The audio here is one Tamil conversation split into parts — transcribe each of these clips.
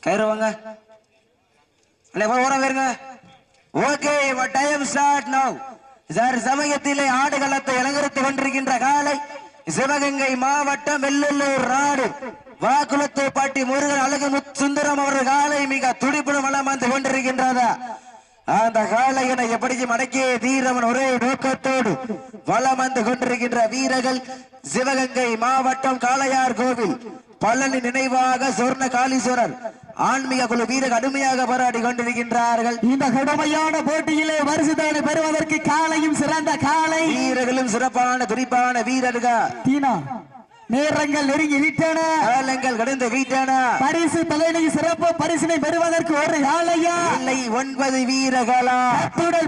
கயிறுவாங்க வருங்க. Okay, time start now. சமயத்திலே ஆடுகளத்தை அலங்கரித்துக் கொண்டிருக்கின்ற காலை சிவகங்கை மாவட்டம் வெள்ளலூர் நாடு வாக்குளத்து பாட்டி முருகன் அழகு சுந்தரம் அவர்கள் காலை மிக துடிப்புடன் வளம் வந்து கொண்டிருக்கின்றதா. அந்த காளையனை எப்படியும் அடக்கிய தீரவன் ஒரே நோக்கத்தோடு வளம் வந்து கொண்டிருக்கின்ற வீரர்கள் சிவகங்கை மாவட்டம் காளையார் கோவில் பழனி நினைவாக சொர்ண காளீஸ்வரர் ஆன்மீக குழு வீரர்கள் கடுமையாக போராடி கொண்டிருக்கின்றார்கள். இந்த கடுமையான போட்டியிலே பரிசுத்தவனை பெறுவதற்கு காளையும் சிறந்த காளை, வீரர்களும் சிறப்பான துடிப்பான வீரர்கள். நேரங்கள் நெருங்கி விட்டன, காலங்கள் கடந்து விட்டன. பரிசு தலைமை சிறப்பு பரிசினை பெறுவதற்கு ஒரு காளையா இல்லை 9 வீரர்களா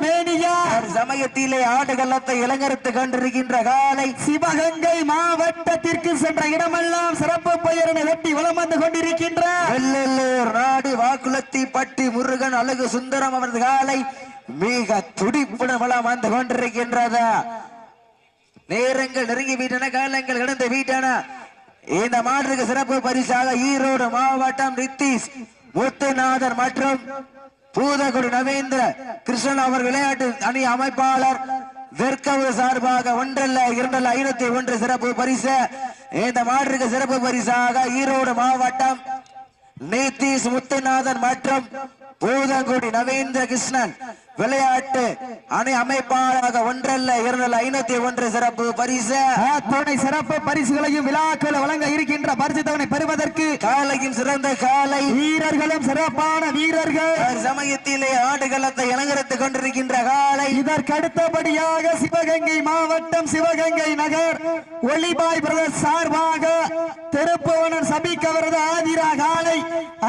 மேனியா. சமயத்திலே ஆடுகளத்தை இளங்கரித்துக் கொண்டிருக்கின்ற காலை சிவகங்கை மாவட்டத்திற்கு சென்ற இடமெல்லாம் சிறப்பு பெயரினை வெட்டி வலம் வந்து கொண்டிருக்கின்ற வெள்ளலூர் நாடு வாக்குளத்தி பட்டி முருகன் அழகு சுந்தரம் அவரது காலை மிக துடிப்புடன் வலம் வந்து கொண்டிருக்கின்றது. நேரங்கள் நெருங்கி விட்டன, காலங்கள் கடந்து விட்டன. இந்த மாற்றுக்கு சிறப்பு பரிசாக ஈரோடு மாவட்டம் ரித்தீஷ் முத்துநாதர் மற்றும் பூதகுடி நவேந்திர கிருஷ்ணன் அவர் விளையாட்டு அணி அமைப்பாளர் வெற்கவு சார்பாக 1,2,501 சிறப்பு பரிசு. இந்த மாற்றுக்கு சிறப்பு பரிசாக ஈரோடு மாவட்டம் நித்தீஷ் முத்துநாதன் மற்றும் பூதங்குடி நவேந்திர கிருஷ்ணன் விளையாட்டு அணை அமைப்பாளராக 1,2,501 சிறப்பு பரிசு. துணை சிறப்பு பரிசுகளையும் விழாக்கள் வழங்க இருக்கின்ற பரிசு தவணை பெறுவதற்கு காலையும் சிறந்த காலை, வீரர்களும் சிறப்பான வீரர்கள். சமயத்திலே ஆடுகளத்தை அலங்கரித்துக் கொண்டிருக்கின்ற காலை. இதற்கு அடுத்தபடியாக சிவகங்கை மாவட்டம் சிவகங்கை நகர் ஒளிபாய் பிரதர்ஸ் சார்பாக திருப்புவனன் சபிக் அவரது ஆதிரா காலை.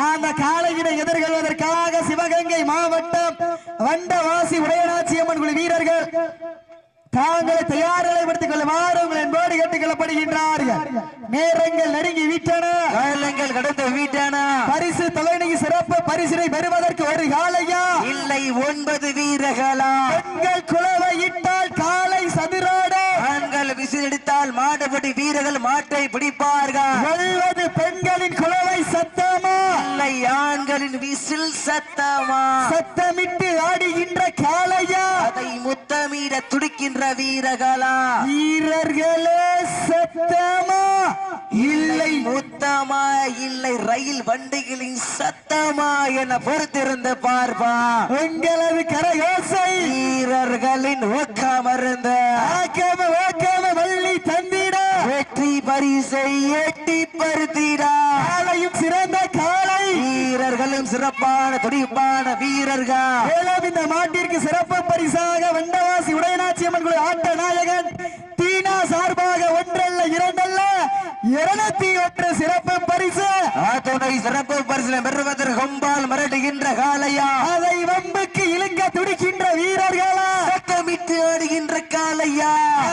அந்த காலையினை எதிர்கொள்வதற்காக சிவகங்கை மாவட்டம் வண்டவாசி உடையநாச்சி அம்மன் குழு வீரர்கள் தாங்களை தயார் நிலைப்படுத்திக் கொள்ளுமாறு உங்கள் என்போடு கேட்டுக் கொள்ளப்படுகின்றார்கள். நேரங்கள் நெருங்கி விட்டன, காலங்கள் கடந்து விட்டன. பரிசு தலைமை சிறப்பு பரிசினை பெறுவதற்கு ஒரு காளையா இல்லை 9 வீரர்களா. பெண்கள் குழவை இட்டால் காலை சதுராட, ஆண்கள் விசிலடித்தால் மாடுபடி வீரர்கள் மாட்டை பிடிப்பார்கள். வெல்வது பெண்களின் குழவை சத்தமா இல்லை ஆண்களின் விசில் சத்தமா? சத்தமிட்டு ஆடுகின்ற காளையா அதை முத்தமிட துடிக்கின்ற வீரர்களா? வீரர்களே சத்தமா இல்லை முத்தமா? இல்லை ரயில் வண்டிகளின் சத்தமா என பொறுத்திருந்து பார்ப்பா. உங்களது கரயோசை வீரர்களின் ஊக்கமருந்து வள்ளி தந்திட வெற்றி பரிசை எட்டி பருத்திட. காலையும் சிறந்த காலை, வீரர்களும் சிறப்பான துடிப்பான வீரர்கள். இந்த மாட்டிற்கு சிறப்பு பரிசாக வண்டவாசி உடையநாச்சி அம்மன் குழு ஆட்ட நாயகன் தீனா சார்பாக 1,201 சிறப்பு பரிசு. துணை சிறப்பு பரிசு பெறுவதற்கு கொம்பால் மிரட்டுகின்ற காளையா, அதை வம்புக்கு இழுக்க துடிக்கின்ற வீரர்களா, சத்தமிட்டு ஆடுகின்ற காளையா,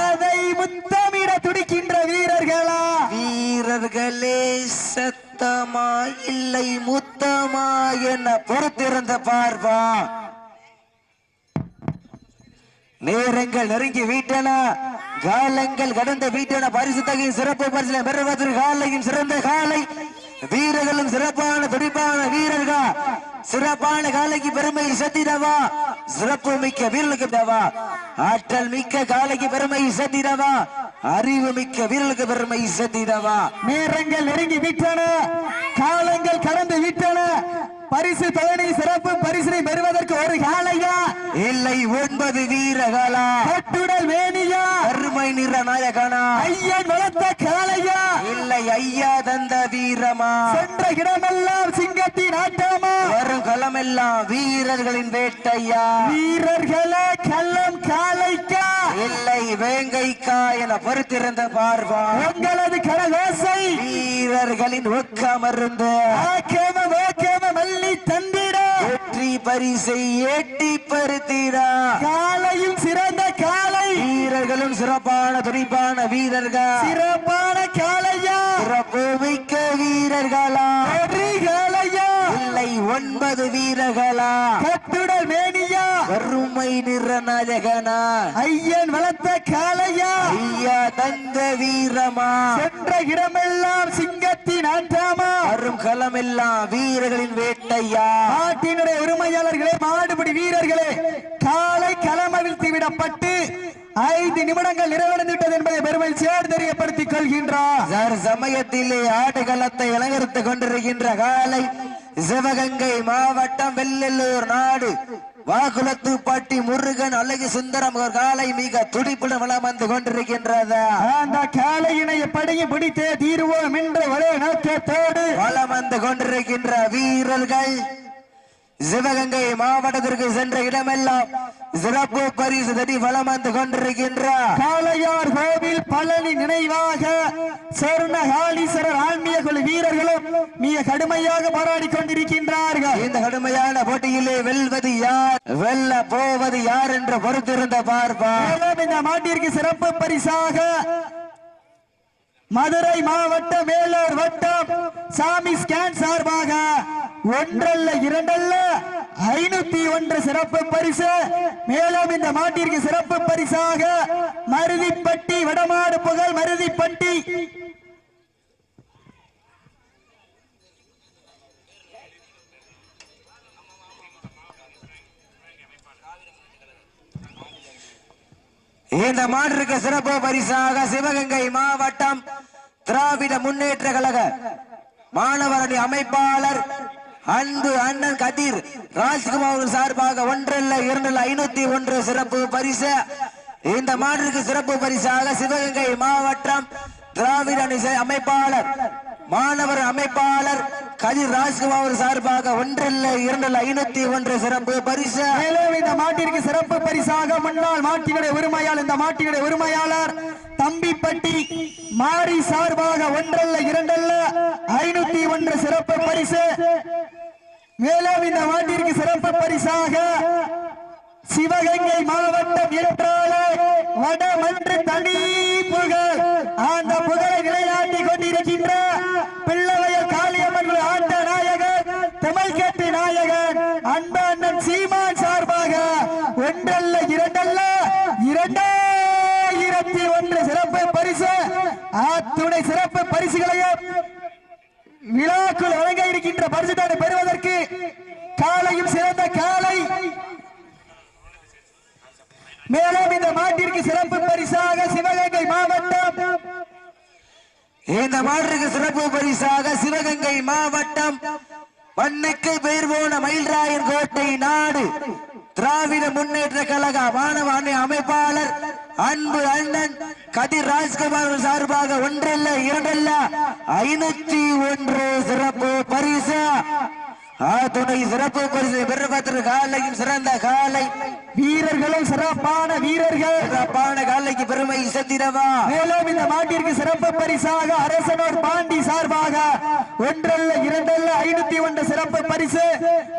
அதை முத்தமிட துடிக்கின்ற வீரர்களா? வீரர்களே சத்தமா இல்லை முத்தமா என பொறுத்திருந்த பார்ப்பா. நேரங்கள் நெருங்கி விட்டன, காலங்கள் கடந்த வீட்டன. பரிசு தகையின் சிறப்பு பரிசு பெறுவதற்கு காலையும் சிறந்த காலை, வீரர்களும் சிறப்பான துடிப்பான வீரர்கள். சிறப்பான காலைக்கு பெருமை சத்திரவா, சிறப்பு மிக்க வீரர்களுக்கு தேவா. ஆற்றல் மிக்க காலைக்கு பெருமை சத்திரவா, அறிவு மிக்க வீரர்களுக்கு பெருமை சத்திரவா. நேரங்கள் நெருங்கி விட்டன, காலங்கள் கடந்து விட்டன. பரிசு தலைமை சிறப்பு பரிசினை பெறுவதற்கு ஒரு காளையா இல்லை 9 வீரர்களா. கட்டுடல் வேணியா, அருமை நிற நாயகனா, ஐயன் வளர்த்த காளையா இல்லை ஐயா தந்த வீரமா. சென்ற இடமெல்லாம் சிங்கத்தின் ஆட்டமா, வரும் களமெல்லாம் வீரர்களின் வேட்டையா. வீரர்களே கள்ளம் காளைக்கா இல்லை வேங்கைக்கா என பொறுத்திருந்த பார்வா. உங்களது கரகோசை வீரர்களின் ஒக்கமருந்து மல்லி தந்திட வெற்றி பரிசை எட்டி பருத்திட. காலையும் சிறந்த காலை, வீரர்களும் சிறப்பான துடிப்பான வீரர்கள். சிறப்பான காளையா, சிறப்பு மிக்க வீரர்களா. காளையா இல்லை 9 9 வீரர்களா கட்டுடல் மேனியா வறுமை நிறநாயகனா ஐயன் வளர்த்த காளையா ஐயா தந்த வீரமா சென்ற இடமெல்லாம் சிங்கத்தின் ஆட்டாமா வரும் களமெல்லாம் வீரர்களின் வேட்டையா நாட்டினுடைய உரிமையாளர்களே மாடுபிடி வீரர்களே காலை களமவிழ்த்து விடப்பட்டு 5 நிமிடங்கள் நிறைவடைந்துவிட்டது என்பதை பெருமை சேர்ந்து தெரியப்படுத்திக் கொள்கின்றார். சமயத்திலே ஆடுகளத்தை அலங்கரித்துக் கொண்டிருக்கின்ற காலை சிவகங்கை மாவட்டம் வெள்ளலூர் நாடு வாகுலத்துப்பட்டி முருகன் அழகு சுந்தரம் ஒரு காலை மிக துடிப்புடன் வளம் வந்து கொண்டிருக்கின்றது. அந்த காலையினை எப்படியும் பிடித்தே தீர்வோம் என்ற ஒரே நோக்கத்தோடு வளம் வந்து கொண்டிருக்கின்ற வீரர்கள் சிவகங்கை மாவட்டத்திற்கு சென்ற இடமெல்லாம் சிறப்பு பரிசு தடி வளம் வந்து கொண்டிருக்கின்றார். காளையார் கோவில் பழனி நினைவாக சொர்ணகாளீஸ்வரர் ஆன்மீக குழு வீரர்களும் மிக கடுமையாக போராடி கொண்டிருக்கின்றார்கள். இந்த கடுமையான போட்டியிலே வெல்வது யார் வெல்ல போவது யார் என்று பொறுத்திருந்த பார்ப்பார். இந்த மாட்டிற்கு சிறப்பு பரிசாக மதுரை மாவட்டம் வேலூர் வட்டம் சாமி ஸ்கேன் சார்பாக 1 அல்ல 2 அல்ல 501 சிறப்பு பரிசு. மேலும் இந்த மாட்டிற்கு சிறப்பு பரிசாக மருதிப்பட்டி வடமாடு புகழ் மருதிப்பட்டி இந்த மாட்டிற்கு சிறப்பு பரிசாக சிவகங்கை மாவட்டம் திராவிட முன்னேற்ற கழக மாணவரணி அமைப்பாளர் அன்பு அண்ணன் கதிர் ராஜ்குமார் சார்பாக 1 அல்ல 2 அல்ல 501 சிறப்பு பரிசு. இந்த மாட்டிற்கு சிறப்பு பரிசாக சிவகங்கை மாவட்டம் திராவிட அமைப்பாளர் மாணவர் அமைப்பாளர் கதிர் ராஜ்குமார் சார்பாக 1 அல்ல 2 அல்ல 501 சிறப்பு பரிசு. மேலும் இந்த மாட்டிற்கு சிறப்பு பரிசாக முன்னாள் மாட்டினுடைய உரிமையாளர் இந்த மாட்டினுடைய உரிமையாளர் தம்பிப்பட்டி மாரி சார்பாக 1 அல்ல 2 அல்ல 501 சிறப்பு பரிசு. மேலும் இந்த மாட்டிற்கு சிறப்பு பரிசாக சிவகங்கை மாவட்டம் என்றாலே வடமன்று தனி புகழ் அந்த புகழை நிலைநாட்டிக் கொண்டிருக்கின்ற பிள்ளவையர் காளியம்மன் ஆட்ட நாயகன் தமிழ்கட்டு நாயகன் அன்பு அண்ணன் சீமான் சார்பாக 1 அல்ல 2 அல்ல 2001 சிறப்பு பரிசு. அத்துணை சிறப்பு பரிசுகளையும் விழாக்குள் வழங்க இருக்கின்ற பரிசுகளை பெறுவதற்கு காலையும் சிறந்த காலை. மேலும் இந்த மாட்டிற்கு சிறப்பு பரிசாக சிவகங்கை மாவட்டம் இந்த மாட்டிற்கு சிறப்பு பரிசாக சிவகங்கை மாவட்டம் மண்ணுக்கு பெயர் போன மயில்ராயன் கோட்டை நாடு திராவிட முன்னேற்ற கழக மாணவ அணி அமைப்பாளர் அன்பு அண்ணன் கதிர் ராஜ்குமார் சார்பாக 1 அல்ல 2 அல்ல 501 சிறப்பு பரிசு. துணை சிறப்பு பரிசு பெறுவதற்கு காலையும் சிறந்த காலை வீரர்களும் சிறப்பான வீரர்கள் சிறப்பான காலைக்கு பெருமை சேர்த்திடவா. மேலும் இந்த மாட்டிற்கு சிறப்பு பரிசாக அரசனூர் பாண்டி சார்பாக 1 அல்ல 2 அல்ல 501 சிறப்பு பரிசு.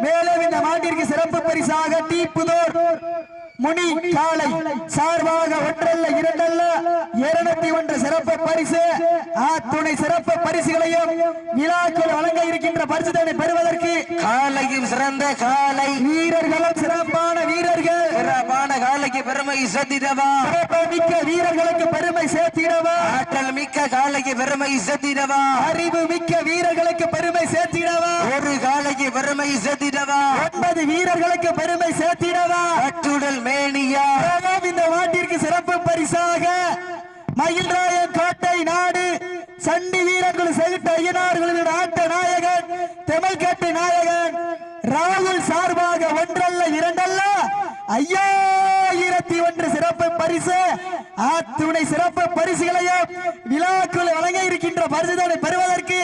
மேலும் இந்த மாட்டிற்கு சிறப்பு பரிசாக தீப்புதூர் முனி காளை சார்பாக 1 அல்ல 2 அல்ல 201 சிறப்பு பரிசு. துணை சிறப்பு பரிசுகளையும் விழாக்கள் வழங்க இருக்கின்ற பரிசுகளை பெறுவதற்கு காலையும் சிறந்த காலை வீரர்களும் சிறப்பான வீரர்கள் சிறப்பான காலைக்கு பெருமை சேர்த்திடவா. சிறப்பு மிக்க வீரர்களுக்கு பெருமை சேர்த்திடவா. ஆற்றல் மிக்க காலைக்கு பெருமை சேர்த்திடவா. அறிவு மிக்க வீரர்களுக்கு பெருமை சேர்த்திடவா. ஒரு காலைக்கு பெருமை சேர்த்திடவா. 9 வீரர்களுக்கு பெருமை சேர்த்திடவா. கட்டுடல் மேனியா இந்த மாட்டிற்கு சிறப்பு பரிசாக மயில்ராயன் கோட்டை நாடு சண்டி வீரர்கள் செலுத்த ஐயனார்கள் ஆட்ட நாயகன் தமிழ்கட்டு நாயகன் ராகுல் சார்பாக 1 அல்ல 2 அல்ல 5001 சிறப்பு பரிசு. அத்துணை சிறப்பு பரிசுகளையும் விழாக்குள் வழங்க இருக்கின்ற பரிசுகளை பெறுவதற்கு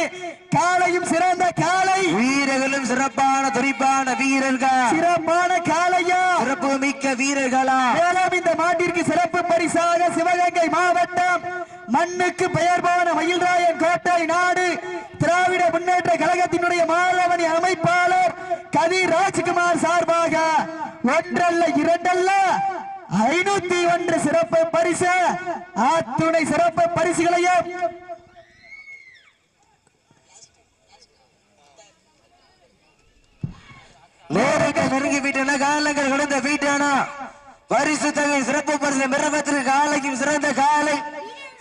காலையும் சிறந்த காலை வீரர்களும் சிறப்பான துடிப்பான வீரர்கள் சிறப்பான காலையா சிறப்பு மிக்க வீரர்களா. மேலும் இந்த மாட்டிற்கு சிறப்பு பரிசாக சிவகங்கை மாவட்டம் மண்ணுக்கு பெயர் போன மயில்ராயன் கோட்டை நாடு திராவிட முன்னேற்ற கழகத்தினுடைய மாணவனி அமைப்பாளர் கதிர் ராஜ்குமார் சார்பாக 1 அல்ல 2 அல்ல 501 சிறப்பு பரிசு. அத்துணை சிறப்பு பரிசுகளையும் நெருங்கி விட்டன காலங்கள் கடந்த வீட்டானா பரிசு தொகை சிறப்பு பரிசு பெறுவதற்கு காலைக்கும் சிறந்த காலை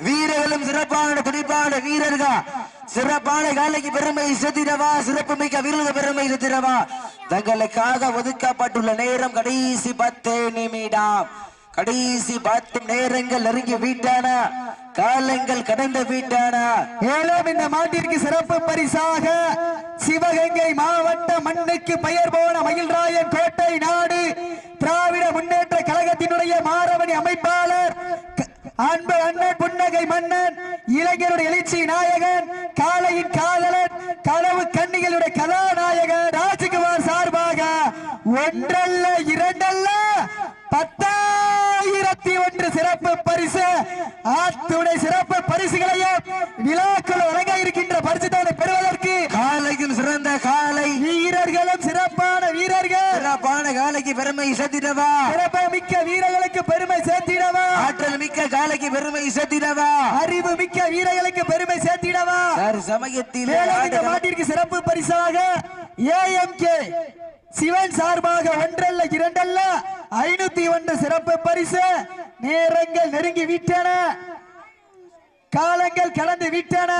வீரர்களும் சிறப்பான துடிப்பான வீரர்கள் சிறப்பான காலைக்கு பெருமை சேர்த்திடவா சிறப்பு மிக்க வீரர்கள் பெருமை சேர்த்திடவா தங்களுக்காக ஒதுக்கப்பட்டுள்ள நேரம் கடைசி 10 நிமிடம் கடைசி 10 நேரங்கள் நெருங்கி வீட்டான காலங்கள் கடந்த வீட்டான மேலும் இந்த மாட்டிற்கு சிறப்பு பரிசாக சிவகங்கை மாவட்ட மண்ணுக்கு பெயர் போன மயில்ராயன் கோட்டை நாடு திராவிட முன்னேற்ற கழகத்தினுடைய மாரவணி அமைப்பாளர் அன்பு அண்ணன் புன்னகை மன்னன் இளைஞருடைய எழுச்சி நாயகன் காலையின் காதலன் கனவு கண்ணிகளுடைய கதாநாயகன் ராஜ்குமார் சார்பாக ஒன்றல்ல இரண்டல்ல 10,001 சிறப்பு பரிசு ஆத்துணை சிறப்பு பரிசுகளையும் விழாக்கள் வழங்க இருக்கின்ற பரிசுகளை பெறுவதற்கு காலையும் சிறந்த காலை வீரர்களும் சிறப்பான வீரர்கள் சிறப்பான காலைக்கு பெருமை சேர்த்திடவா சிறப்பு மிக்க வீரர்களுக்கு பெருமை சேர்த்திடவா ஆற்றல் மிக்க காலைக்கு பெருமை சேர்த்திடவா அறிவு மிக்க வீரர்களுக்கு பெருமை சேர்த்திடவா சமயத்தில் இந்த மாட்டிற்கு சிறப்பு பரிசாக AMK சிவன் சார்பாக ஒன்றல்ல இரண்டல்ல 501 சிறப்பு பரிசு நேரங்கள் நெருங்கி விட்டன காலங்கள் கடந்து விட்டன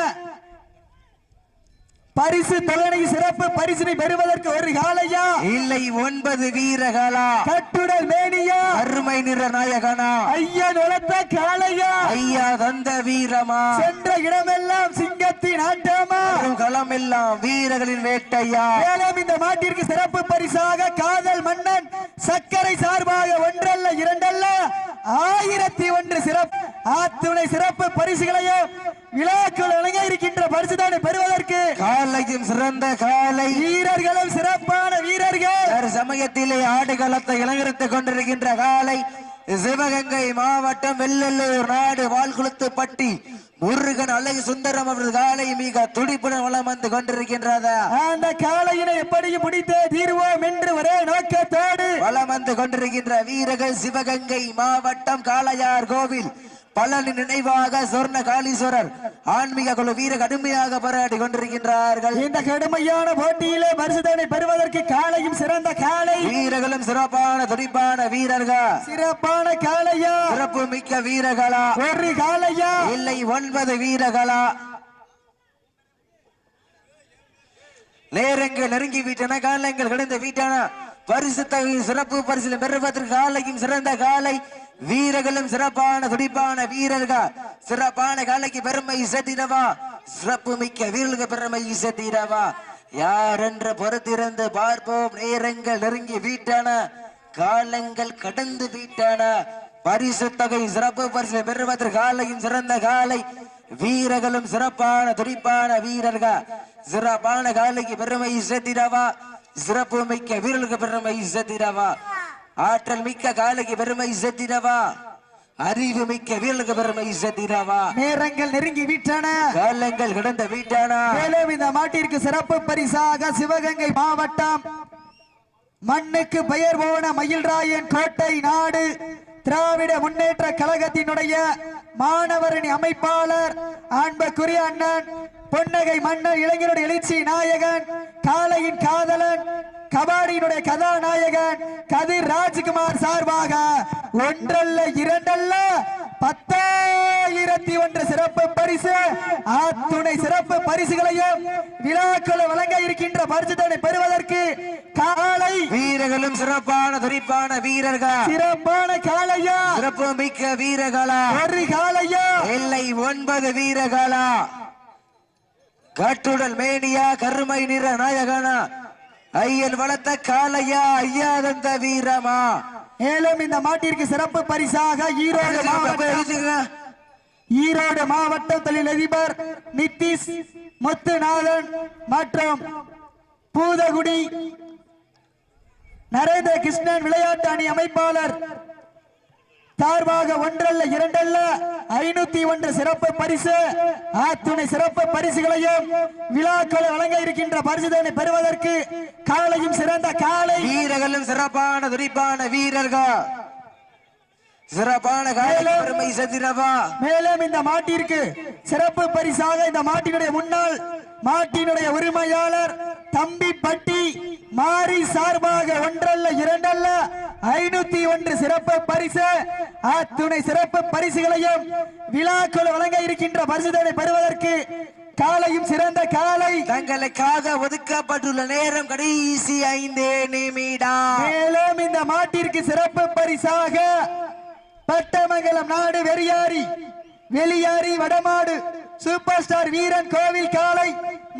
பரிசு தொகை சிறப்பு பரிசினை பெறுவதற்கு ஒரு காலையா இல்லை 9 வீரர்களா கட்டுடல் மேனியா அருமை நிற நாயகனா ஐயா நுழைத்த காலையா ஐயா தந்த வீரமா சென்ற இடமெல்லாம் சிங்கத்தின் ஆட்டமா களமெல்லாம் வீரர்களின் வேட்டையா மேலும் இந்த மாட்டிற்கு சிறப்பு பரிசாக காதல் மன்னன் சர்க்கரை சார்பாக ஒன்றல்ல இரண்டல்ல 1001 சிறப்பு ஆத்துணை சிறப்பு பரிசுகளையும் விழாக்கள் வழங்க இருக்கின்ற பரிசுதானை பெறுவதற்கு காலையும் சிறந்த காலை வீரர்களும் சிறப்பான வீரர்கள் சமயத்திலே ஆடுகளத்தை இளங்கரித்துக் கொண்டிருக்கின்ற காலை சிவகங்கை மாவட்டம் வெள்ளலூர் நாடு வால்குளத்துப்பட்டி முருகன் அழகு சுந்தரம் அவரது காலை மிக துடிப்புடன் வளம் வந்து கொண்டிருக்கின்றதா அந்த காலையினை எப்படியும் முடித்தே தீர்வோம் என்று ஒரே நோக்கத்தோடு வளம் வந்து கொண்டிருக்கின்ற வீரர்கள் சிவகங்கை மாவட்டம் காளையார் கோவில் பழனி நினைவாக சொர்ண காளீஸ்வரர் ஆன்மீக குழு வீர கடுமையாக போராடி கொண்டிருக்கின்றார்கள். இந்த கடுமையான போட்டியிலே பரிசுதனை பெறுவதற்கு காலையும் சிறந்த காலை வீரர்களும் சிறப்பான துடிப்பான வீரர்கள் சிறப்பான காலையா சிறப்பு மிக்க வீரர்களா ஒரு காலையா இல்லை 9 வீரர்களா நேரங்கள் நெருங்கி விட்டன காலங்கள் கடந்த வீட்டான பரிசு சிறப்பு பரிசு பெறுவதற்கு காலையும் சிறந்த காலை வீரர்களும் சிறப்பான துடிப்பான வீரர்கள் சிறப்பான காலைக்கு பெருமை சேர்த்திடவா சிறப்பு மிக்க வீரர்களுக்கு பெருமை சேர்த்திடவா யார் என்று பொறுத்திருந்து பார்ப்போம். நேரங்கள் நெருங்கி வீட்டான காலங்கள் கடந்து வீட்டான பரிசு தொகை சிறப்பு பரிசு பெறுவதற்கு காலையும் சிறந்த காலை வீரர்களும் சிறப்பான துடிப்பான வீரர்கள் சிறப்பான காலைக்கு பெருமை சேர்த்திடவா சிறப்பு மிக்க வீரர்களுக்கு பெருமை சேர்த்திடவா ஆற்றல் மிக்க காலைக்கு பெருமை சேர்த்திடவா அறிவு மிக்க வீரர்களுக்கு பெருமை சேர்த்திடவா. நேரங்கள் நெருங்கி விட்டன காலங்கள் கடந்த வீட்டான மேலும் இந்த மாட்டிற்கு சிறப்பு பரிசாக சிவகங்கை மாவட்டம் மண்ணுக்கு பெயர் போன மயில்ராயன் கோட்டை நாடு திராவிட முன்னேற்ற கழகத்தினுடைய மாணவரணி அமைப்பாளர் அன்புக்குரிய அண்ணன் பொன்னகை மன்னர் இளைஞருடைய எழுச்சி நாயகன் காலையின் காதலன் கபாடியினுடைய கதாநாயகன் கதிர் ராஜ்குமார் சார்பாக ஒன்றல்ல இரண்டல்ல 10,001 சிறப்பு பரிசு ஆத்துணை சிறப்பு பரிசுகளையும் விழாக்கள் வழங்க இருக்கின்ற பரிசுதனை பெறுவதற்கு காலை வீரர்களும் சிறப்பான துடிப்பான வீரர்கள் சிறப்பான காலையா சிறப்பு மிக்க வீரர்களா ஒரு காலையா இல்லை 9 வீரர்களா கட்டுடல் மேனியா கருமை நிற நாயகனா ஐயன் வளர்த்த காலையா ஐயா தந்த வீரமா. மேலும் இந்த மாட்டிற்கு சிறப்பு பரிசாக ஈரோடு மாவட்ட தொழிலதிபர் நிதிஷ் முத்துநாதன் மற்றும் பூதகுடி நரேந்திர கிருஷ்ணன் விளையாட்டு அணி அமைப்பாளர் சார்பாக ஒன்றல்ல இரண்டல்ல 501 சிறப்பு பரிசு ஆத்துணை சிறப்பு பரிசுகளையும் விழாக்கள் வழங்க இருக்கின்ற பரிசுதனை பெறுவதற்கு காலையும் சிறந்த காலை வீரர்களும் சிறப்பான துடிப்பான வீரர்கள் சிறப்பான பெருமை சேர்த்திடவா. மேலும் இந்த மாட்டிற்கு சிறப்பு பரிசாக இந்த மாட்டினுடைய முன்னாள் மாட்டினுடைய உரிமையாளர் தம்பி பட்டி மாறி சார்பாக ஒன்றல்ல இரண்டல்ல 501 சிறப்பு பரிசு அத்துணை சிறப்பு பரிசுகளையும் விழாக்குழு வழங்க இருக்கின்ற பரிசுகளை பெறுவதற்கு காலையும் சிறந்த காலை தங்களுக்காக ஒதுக்கப்பட்டுள்ள நேரம் கடைசி 5 நிமிடம். மேலும் இந்த மாட்டிற்கு சிறப்பு பரிசாக பட்டமங்கலம் நாடு வெளியாரி வடமாடு சூப்பர் ஸ்டார் வீரன் கோவில் காலை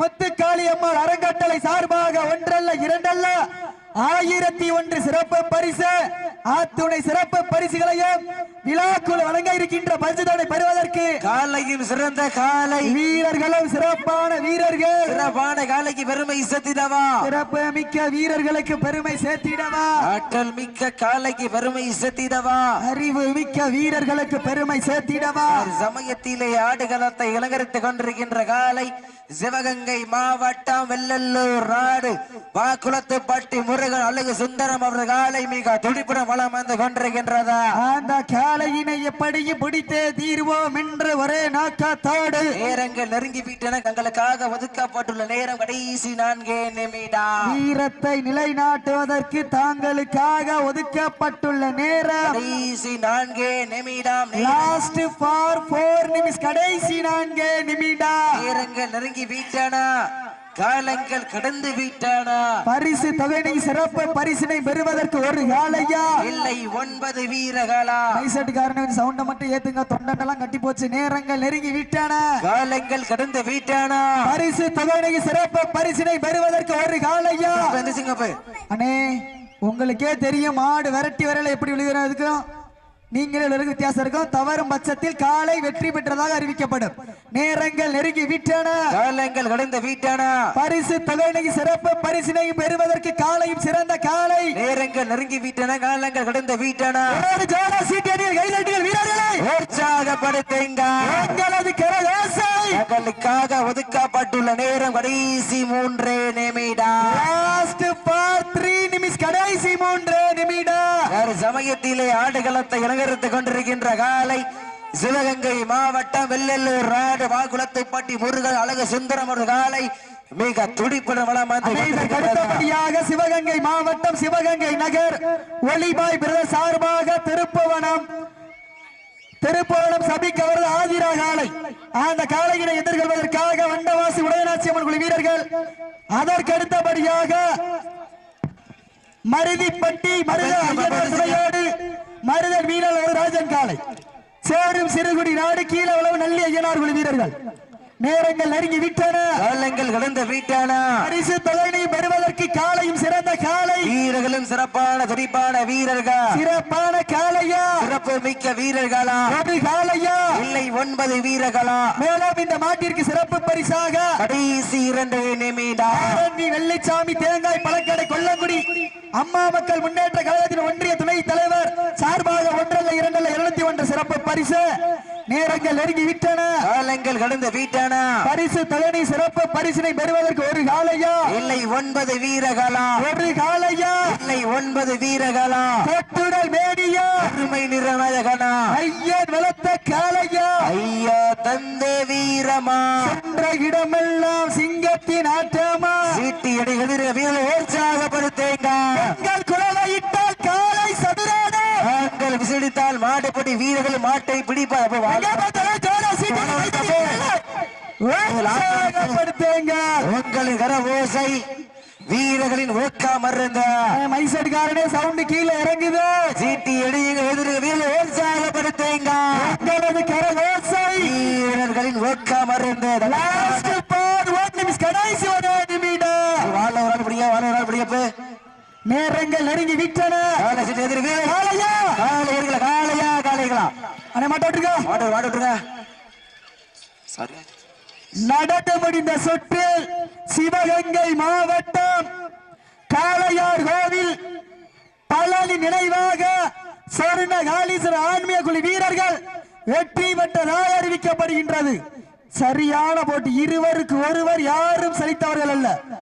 முத்துக்காளி அம்மாள் அறங்கட்டளை சார்பாக ஒன்றல்ல இரண்டல்ல 1001 சிறப்பு பரிசு அத்துணை சிறப்பு பரிசுகளையும் விழாக்குள் வழங்க இருக்கின்ற பரிசுதனை பெறுவதற்கு காலையும் சிறந்த காலை வீரர்களும் சிறப்பான வீரர்கள் சிறப்பான காலைக்கு பெருமை சேர்த்திடவா சிறப்பு மிக்க வீரர்களுக்கு பெருமை சேர்த்திடவா ஆற்றல் மிக்க காலைக்கு பெருமை சேர்த்திடவா அறிவு மிக்க வீரர்களுக்கு பெருமை சேர்த்திடவா சமயத்திலே ஆடுகளத்தை இலங்கரித்துக் கொண்டிருக்கின்ற காலை சிவகங்கை மாவட்டம் வெள்ளல்லூர் நாடு வாக்குளத்துப்பட்டி முருகன் அழகு சுந்தரம் அவர்கள் காலை மிக துடிப்புடன் வளம் வந்து கொண்டிருக்கின்றதா அந்த காலையினை எப்படியும் பிடித்தே தீர்வோம் என்று ஒரே நோக்கத்தோடு நேரங்கள் நெருங்கி விட்டன தங்களுக்காக ஒதுக்கப்பட்டுள்ள நேரம் கடைசி 4 நிமிடம். வீரத்தை நிலைநாட்டுவதற்கு தாங்களுக்காக ஒதுக்கப்பட்டுள்ள நேரம் கடைசி 4 நிமிடம். லாஸ்ட் ஃபார் 4 நிமிஷம் கடைசி 4 நிமிடம். நேரங்கள் நெருங்கி விட்டன காலங்கள் கடந்து விட்டன. பரிசு தொகை சிறப்பு பரிசினை பெறுவதற்கு ஒரு காலையா இல்லை 9 வீரர்களா மைசட்டுக்காரன் சவுண்ட மட்டும் ஏத்துங்க தொண்டெல்லாம் கட்டி போச்சு நேரங்கள் நெருங்கி விட்டன காலங்கள் கடந்து விட்டன. பரிசு தொகை சிறப்பு பரிசினை பெறுவதற்கு ஒரு காலையா அண்ணே உங்களுக்கே தெரியும் மாடு விரட்டி வரல எப்படி விழுகிறதுக்கும் நீங்களே வித்தியாசம் இருக்கும் தவறும் பட்சத்தில் காலை வெற்றி பெற்றதாக அறிவிக்கப்படும் நேரங்கள் நெருங்கி விட்டன காலங்கள் கடந்து விட்டன. பரிசு தொகை சிறப்பு பரிசினை பெறுவதற்கு காலையும் சிறந்த காலை நேரங்கள் நெருங்கி விட்டன காலங்கள் கடந்து விட்டன. வீரர்களை உற்சாகப்படுத்துங்க எங்களது கரகோசை தங்களுக்காக ஒதுக்கப்பட்டுள்ள நேரம் கடைசி 3 நிமிடம். லாஸ்ட் ஃபார் 3 நிமிஷம் கடைசி 3 நிமிடம். சமயத்திலே ஆடுகளத்தை இலங்கரித்துக் கொண்டிருக்கின்ற காலை சிவகங்கை மாவட்டம் வெள்ளல்லூர் நாடு வாக்குளத்துப்பட்டி முருகன் அழகு சுந்தரம் ஒரு காலை மிக துடிப்புடன் வளம் அடுத்தபடியாக சிவகங்கை மாவட்டம் சிவகங்கை நகர் ஒளிபாய் பிரதர் சார்பாக திருப்புவனம் சபிக்க வருது ஆதிரா காலை அந்த காலையினை எதிர்கொள்வதற்காக வண்டவாசி உடையநாச்சி அம்மன் குழு வீரர்கள் அதற்கு அடுத்தபடியாக மருதிப்பட்டி மருதன் வீரர் ராஜன் காலை சேரும் சிறுகுடி நாடு கீழே உழவு நல்லி ஐயனார் குழு வீரர்கள் நேரங்கள் நெருங்கி விட்டன காலங்கள் கடந்து விட்டன. பரிசு தொகையை பெறுவதற்கு காலையும் சிறந்த காலை வீரர்களும் சிறப்பான துடிப்பான வீரர்கள் சிறப்பான காலையா சிறப்பு மிக்க வீரர்களா ஒரு காலையா இல்லை 9 வீரர்களா. மேலும் இந்த மாட்டிற்கு சிறப்பு பரிசாக கடைசி 2 நிமிடம். வெள்ளைச்சாமி தேங்காய் பழக்கடை கொல்லங்குடி அம்மா மக்கள் முன்னேற்ற கழகத்தின் ஒன்றிய துணை தலைவர் சார்பாக 1 2 201 சிறப்பு பரிசு நேரங்கள் நெருங்கி விட்டன காலங்கள் கடந்து விட்டன. பரிசு தொகை சிறப்பு பரிசினை பெறுவதற்கு ஒரு காலையா இல்லை 9 வீரர்களா ஒரு காலையா இல்லை 9 வீரர்களா தொட்டுடல் மேடியா அருமை நிறநாயகனா ஐயன் வளர்த்த காலையா ஐயா தந்தை வீரமா சென்ற இடமெல்லாம் சிங்கத்தின் ஆட்டமா சீட்டி அடிகளில் வீரர்கள் உற்சாகப்படுத்தேங்க குழவையிட்டால் காலை சதுரான நாங்கள் விசிடித்தால் மாட்டுப்படி வீரர்கள் மாட்டை பிடிப்பார் உங்களின் கரவோசை வீரர்களின் ஊக்கம் மருந்த மைசட்காரனே சவுண்ட் கீழே இறங்குது சீட்டி எடியுங்க எதிர வீரர்கள் உற்சாகப்படுத்தேங்க உங்களது கரவோசை வீரர்களின் ஊக்கம் மருந்த கடைசி 1 நிமிடம் வாழ் நேரங்கள் நெருங்கி விட்டன நடந்து முடிந்த சுற்றில் சிவகங்கை மாவட்டம் காளையார் கோவில் பழனி நினைவாக சொர்ணகாலீஸ்வரர் ஆன்மீக குழு வீரர்கள் வெற்றி பெற்றதாக அறிவிக்கப்படுகின்றது. சரியான போட்டி, இருவருக்கு ஒருவர், யாரும் சலித்தவர்கள் அல்ல.